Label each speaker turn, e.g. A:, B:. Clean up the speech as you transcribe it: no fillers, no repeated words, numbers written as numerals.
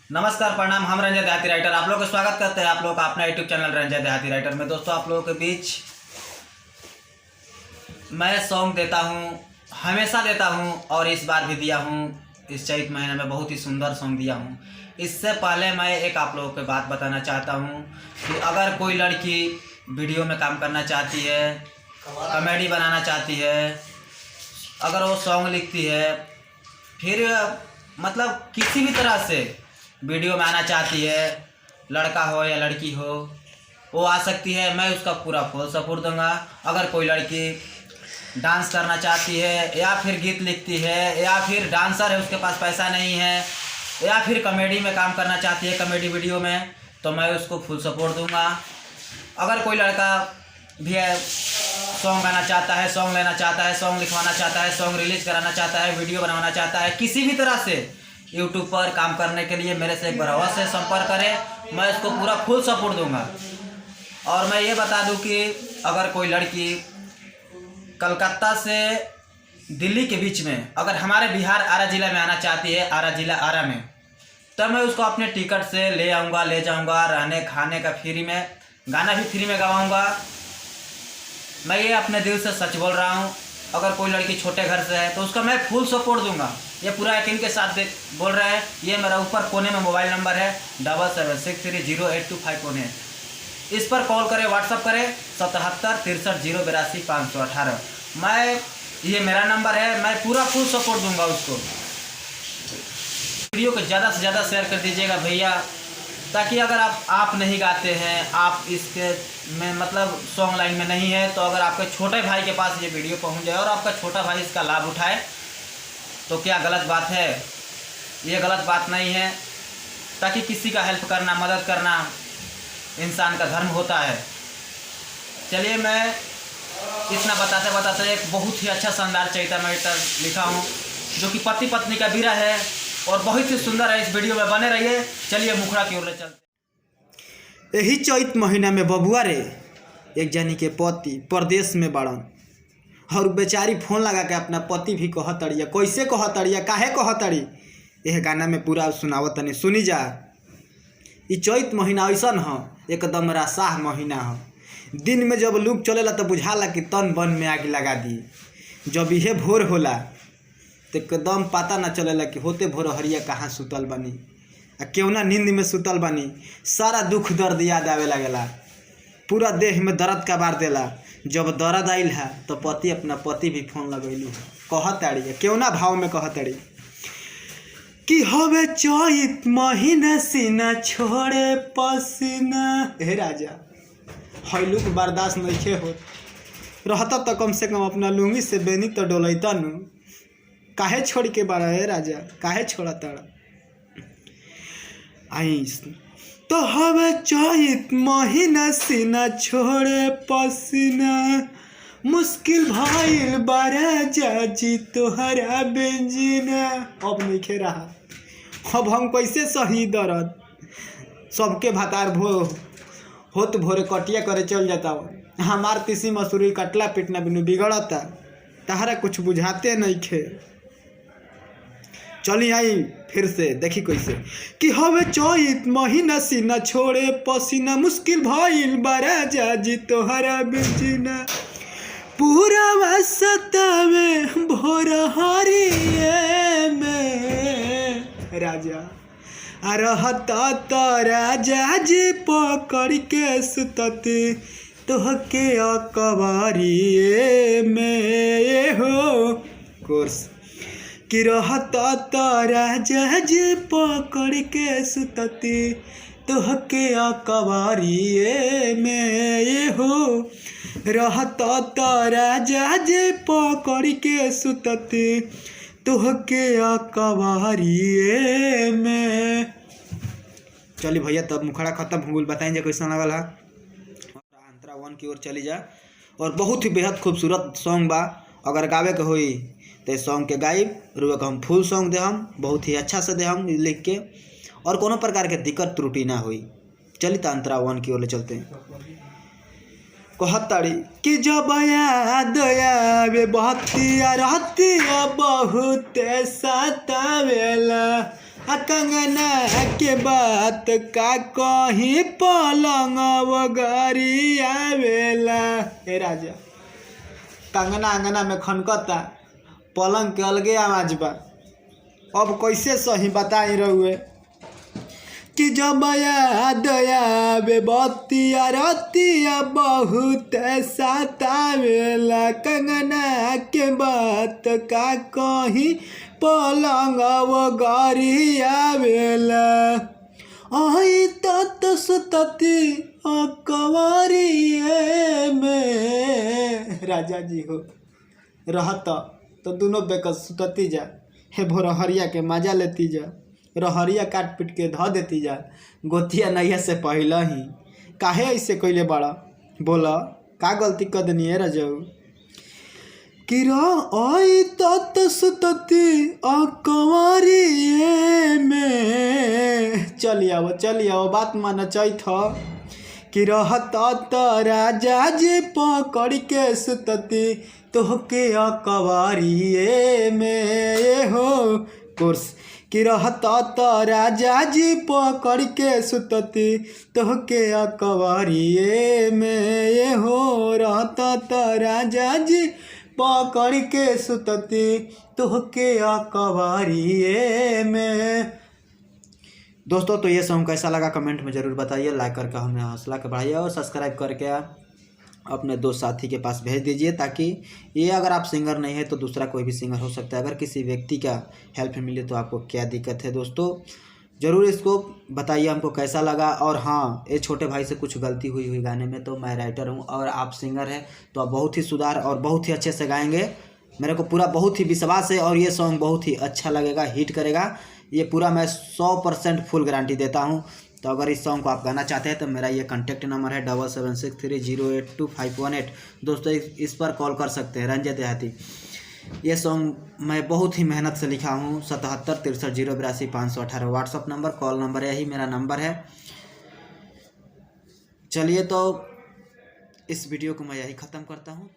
A: नमस्कार प्रणाम। हम रंजय देहाती राइटर आप लोगों का स्वागत करते हैं आप लोग का अपना यूट्यूब चैनल रंजय देहाती राइटर में। दोस्तों, आप लोगों के बीच मैं सॉन्ग देता हूँ, हमेशा देता हूँ और इस बार भी दिया हूँ। इस चैत महीने में बहुत ही सुंदर सॉन्ग दिया हूँ। इससे पहले मैं एक आप लोगों को बात बताना चाहता हूँ कि अगर कोई लड़की वीडियो में काम करना चाहती है, कॉमेडी बनाना चाहती है, अगर वो सॉन्ग लिखती है, फिर मतलब किसी भी तरह से वीडियो में आना चाहती है, लड़का हो या लड़की हो, वो आ सकती है। मैं उसका पूरा फुल सपोर्ट दूंगा। अगर कोई लड़की डांस करना चाहती है या फिर गीत लिखती है या फिर डांसर है, उसके पास पैसा नहीं है, या फिर कॉमेडी में काम करना चाहती है, कॉमेडी वीडियो में, तो मैं उसको फुल सपोर्ट दूंगा। अगर कोई लड़का भी है, सॉन्ग गाना चाहता है, सॉन्ग लेना चाहता है, सॉन्ग लिखवाना चाहता है, सॉन्ग रिलीज कराना चाहता है, वीडियो बनाना चाहता है, किसी भी तरह से यूट्यूब पर काम करने के लिए मेरे से एक बार अवश्य संपर्क करें। मैं इसको पूरा फुल सपोर्ट दूंगा। और मैं ये बता दूं कि अगर कोई लड़की कलकत्ता से दिल्ली के बीच में अगर हमारे बिहार आरा ज़िला में आना चाहती है, आरा ज़िला आरा में, तब मैं उसको अपने टिकट से ले आऊँगा, ले जाऊँगा, रहने खाने का फ्री में, गाना भी फ्री में गवाऊँगा। मैं ये अपने दिल से सच बोल रहा हूँ। अगर कोई लड़की छोटे घर से है तो उसका मैं फुल सपोर्ट दूंगा। ये पूरा यकीन के साथ बोल रहे हैं। ये मेरा ऊपर कोने में मोबाइल नंबर है 7763082518। इस पर कॉल करें, व्हाट्सअप करें 7763082518। मैं ये मेरा नंबर है, मैं पूरा फुल सपोर्ट दूंगा उसको। वीडियो को ज़्यादा से ज़्यादा शेयर कर दीजिएगा भैया, ताकि अगर आप नहीं गाते हैं, आप इसके में मतलब सॉन्ग लाइन में नहीं है, तो अगर आपके छोटे भाई के पास ये वीडियो पहुंच जाए और आपका छोटा भाई इसका लाभ उठाए तो क्या गलत बात है? ये गलत बात नहीं है। ताकि किसी का हेल्प करना, मदद करना इंसान का धर्म होता है। चलिए, मैं इतना बताते बताते एक बहुत ही अच्छा शानदार चैता मैटर लिखा हूँ जो कि पति पत्नी का विरह है और बहुत ही सुंदर है। इस वीडियो में बने रहिए। चलिए मुखड़ा की ओर ले चलते।
B: यही चैत महीना में बबुआ रे एक जनी के पति परदेश में बाड़न और बेचारी फोन लगा के अपना पति भी कहतड़िया। कैसे कहतड़िया, काहे कहतड़ी, यह गाना में पूरा सुनावत तनी, सुनी जा। ई चैत महीना ऐसन ह, एकदम रासाह महीना ह। दिन में जब लूक चलेला तो बुझाला कि तन बन में आग लगा दी। जब यह भोर होला तो एकदम पता ना चलेला कि होते भोर हरिया कहाँ सुतल बनी आ क्यों ना नींद में सुतल बनी। सारा दुख दर्द याद आवे लगेला, पूरा देह में दर्द का बार देला। जब दर्द आइल है तो पति अपना पति भी फोन लगैली है, कहताड़ी क्यों ना भाव में कहताड़ी कि हवे चैत महीना सीना छोड़े पसीना। हे राजा, हैलुक बर्दाश्त नहीं हो रहता तो कम से कम अपना लुंगी से बेनी तो डोलैता नु। काहे छोड़ के बारा है राजा, काहे छोड़ा ताड़ा आई तो हवे चैत महीना सीना छोड़े पसीना। मुश्किल भाईल बारा जाजी तोहरा बेंजीना। अब नहीं खे रहा, अब हम कैसे सही दर्द। सबके भातार होत भोरे कटिया करे चल जाता। हमार तीसी मसूरी कटला पिटना बिनु बिगड़ता, तहरा कुछ बुझाते नहीं खे। चली आई फिर से, देखी कैसे कि हवे चैत महीना सीना छोड़े पसीना। मुश्किल भइल बारा जाजी तोहरा बेंजीना। पूरा सतावे भोर हरिये में राजा रहता तो राजा जी पकड़ के सुतते तोहके अकबारिये में हो कोर्स कि रहता तो राजा जी पकड़ के सुतते तोहके अकबारिये में हो। रहता तो राजा जी पकड़ के सुतते तोहके अकबारिये में। चली भैया, तब मुखड़ा खत्म हो गई। बताएंगे कैसा लगल है। अंतरा 1 की ओर चली जा। और बहुत ही बेहद खूबसूरत सॉन्ग बा। अगर गावे के होई तो सॉन्ग के गाइब रुआ के हम फुल सॉन्ग दे, हम बहुत ही अच्छा से दे, हम लिख के, और कोनो प्रकार के दिक्कत त्रुटि ना हुई। चली तो अंतरा 1 की ओर ले चलते हैं। कहताड़ी कि जब याद आवे बहतिया रहतिया बहुत सतावेला कंगना के बात का कहीं पलंग वगरी आवेला। हे राजा कंगना अंगना में खनकता, पलंग के अलगे आवाज बा। अब कैसे सही बताई रहुए कि जब याद आवे बतिया रतिया बहुत सतावेला। कंगना के बात का कहीं पलंग वगरी आवेला। आई तत सुतती अकवरिए में। राजा जी हो रहता तो दोनों बेकत सुतती जा, हे भोरहरिया के मजा लेती जा, रहरिया काट पीट के धो देती जा, गोतिया नैया से पहले ही। काहे ऐसे कैले बड़ा? बोला का गलती कर देनी है रजऊ? कि आई तत सुतती अकवरिए में। चली आओ बात माना चैथ कि रहता तो राजा जी पकड़ के सुतती तोहके अकवरिए में हो कोर्स। कि रहता तो राजा जी पकड़ के सुतती तोहके अकवरिए में हो। रहता तो राजा जी पकड़ के सुतती तोहके अकवरिए में। दोस्तों तो ये सॉन्ग कैसा लगा कमेंट में ज़रूर बताइए, लाइक करके हमें हौसला के बढ़ाइए और सब्सक्राइब करके अपने दोस्त साथी के पास भेज दीजिए, ताकि ये अगर आप सिंगर नहीं है तो दूसरा कोई भी सिंगर हो सकता है। अगर किसी व्यक्ति का हेल्प मिले तो आपको क्या दिक्कत है। दोस्तों ज़रूर इसको बताइए हमको कैसा लगा। और हाँ, ये छोटे भाई से कुछ गलती हुई गाने में तो मैं राइटर हूँ और आप सिंगर हैं तो आप बहुत ही सुधार और बहुत ही अच्छे से गाएंगे, मेरे को पूरा बहुत ही विश्वास है। और ये सॉन्ग बहुत ही अच्छा लगेगा, हिट करेगा, ये पूरा मैं 100% फुल गारंटी देता हूँ। तो अगर इस सॉन्ग को आप गाना चाहते हैं तो मेरा ये कॉन्टैक्ट नंबर है 7763082518। दोस्तों इस पर कॉल कर सकते हैं। रंजय देहाती ये सॉन्ग मैं बहुत ही मेहनत से लिखा हूँ। 77 63 082 518 व्हाट्सअप नंबर, कॉल नंबर, यही मेरा नंबर है। चलिए तो इस वीडियो को मैं यही ख़त्म करता हूँ।